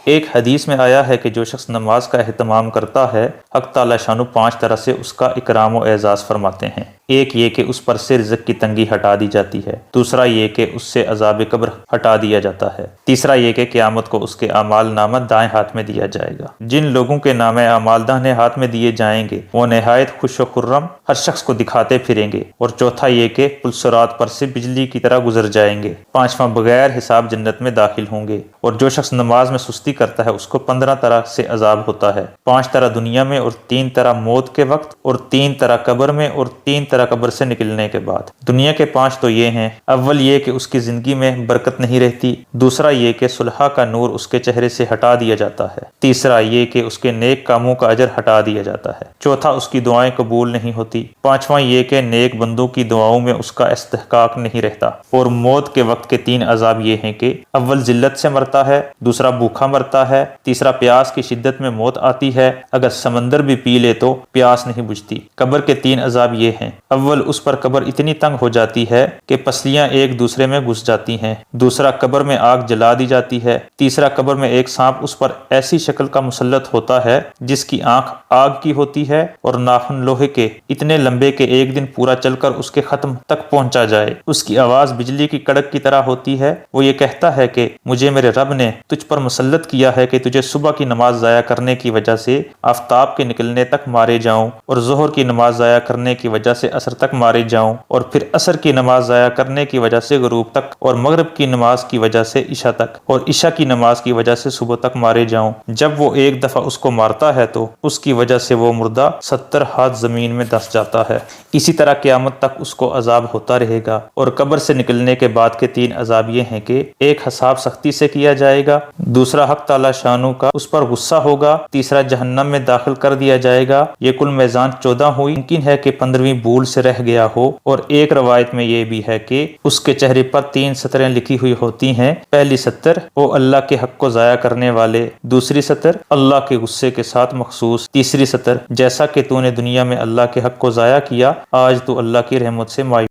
ایک حدیث میں آیا ہے کہ جو شخص نماز کا اہتمام کرتا ہے حق تعالی شانو 5 طرح سے اس کا اکرام و اعزاز فرماتے ہیں۔ ایک یہ کہ اس پر سے رزق کی تنگی ہٹا دی جاتی ہے، دوسرا یہ کہ اس سے عذاب قبر ہٹا دیا جاتا ہے، تیسرا یہ کہ قیامت کو اس کے اعمال نامہ دائیں ہاتھ میں دیا جائے گا۔ جن لوگوں کے نامہ اعمال داہنے ہاتھ میں دیے جائیں گے وہ نہایت خوش و خرم ہر شخص کو دکھاتے پھریں گے، اور چوتھا یہ کہ پل صراط پر سے بجلی کی طرح گزر جائیں گے۔ پانچواں بغیر حساب جنت میں داخل ہوں گے، اور جو شخص نماز میں سستی کرتا ہے اس کو 15 طرح سے عذاب ہوتا ہے، 5 طرح دنیا میں اور 3 طرح موت کے وقت اور 3 طرح قبر میں اور 3 طرح قبر سے نکلنے کے بعد۔ دنیا کے 5 تو یہ ہیں، اول یہ کہ اس کی زندگی میں برکت نہیں رہتی، دوسرا یہ کہ صلحہ کا نور اس کے چہرے سے ہٹا دیا جاتا ہے، تیسرا یہ کہ اس کے نیک کاموں کا اجر ہٹا دیا جاتا ہے، چوتھا اس کی دعائیں قبول نہیں ہوتی، پانچواں یہ کہ نیک بندوں کی دعاؤں میں اس کا استحقاق نہیں رہتا، اور موت کے وقت کے 3 عذاب یہ ہیں کہ اول ذلت سے مرتا ہے، دوسرا بھوکا مرتا ہے، تیسرا پیاس کی شدت میں موت آتی ہے، اگر سمندر بھی پی لے تو پیاس نہیں بجھتی۔ قبر کے 3 عذاب یہ ہیں، اول اس پر قبر اتنی تنگ ہو جاتی ہے کہ پسلیاں ایک دوسرے میں گھس جاتی ہیں، دوسرا قبر میں آگ جلا دی جاتی ہے، تیسرا قبر میں ایک سانپ اس پر ایسی شکل کا مسلط ہوتا ہے جس کی آنکھ آگ کی ہوتی ہے اور ناخن لوہے کے، اتنے لمبے کہ ایک دن پورا چل کر اس کے ختم تک پہنچا جائے، اس کی آواز بجلی کی کڑک کی طرح ہوتی ہے، وہ یہ کہتا ہے کہ مجھے میرے رب نے تجھ پر مسلط کیا ہے کہ تجھے صبح کی نماز ضائع کرنے کی وجہ سے آفتاب کے نکلنے تک مارے جاؤں، اور ظہر کی نماز ضائع کرنے کی وجہ سے عصر تک مارے جاؤں، اور پھر عصر کی نماز ضائع کرنے کی وجہ سے غروب تک، اور مغرب کی نماز کی وجہ سے عشاء تک، اور عشاء کی نماز کی وجہ سے صبح تک مارے جاؤں۔ جب وہ ایک دفعہ اس کو مارتا ہے تو اس کی وجہ سے وہ مردہ 70 ہاتھ زمین میں دس جاتا ہے۔ اسی طرح قیامت تک اس کو عذاب ہوتا رہے گا۔ اور قبر سے نکلنے کے بعد کے 3 عذاب یہ ہیں کہ ایک حساب سختی سے کیا جائے گا، دوسرا حق تعالی شانو کا اس پر غصہ ہوگا، تیسرا جہنم میں داخل کر دیا جائے گا۔ یہ کل میزان 14 ہوئی، ممکن ہے کہ 15ویں بھول سے رہ گیا ہو، اور ایک روایت میں یہ بھی ہے کہ اس کے چہرے پر 3 سطریں لکھی ہوئی ہوتی ہیں، پہلی سطر او اللہ کے حق کو ضائع کرنے والے، دوسری سطر اللہ کے غصے کے ساتھ مخصوص، تیسری سطر جیسا کہ تو نے دنیا میں اللہ کے حق کو ضائع کیا آج تو اللہ کی رحمت سے مایوس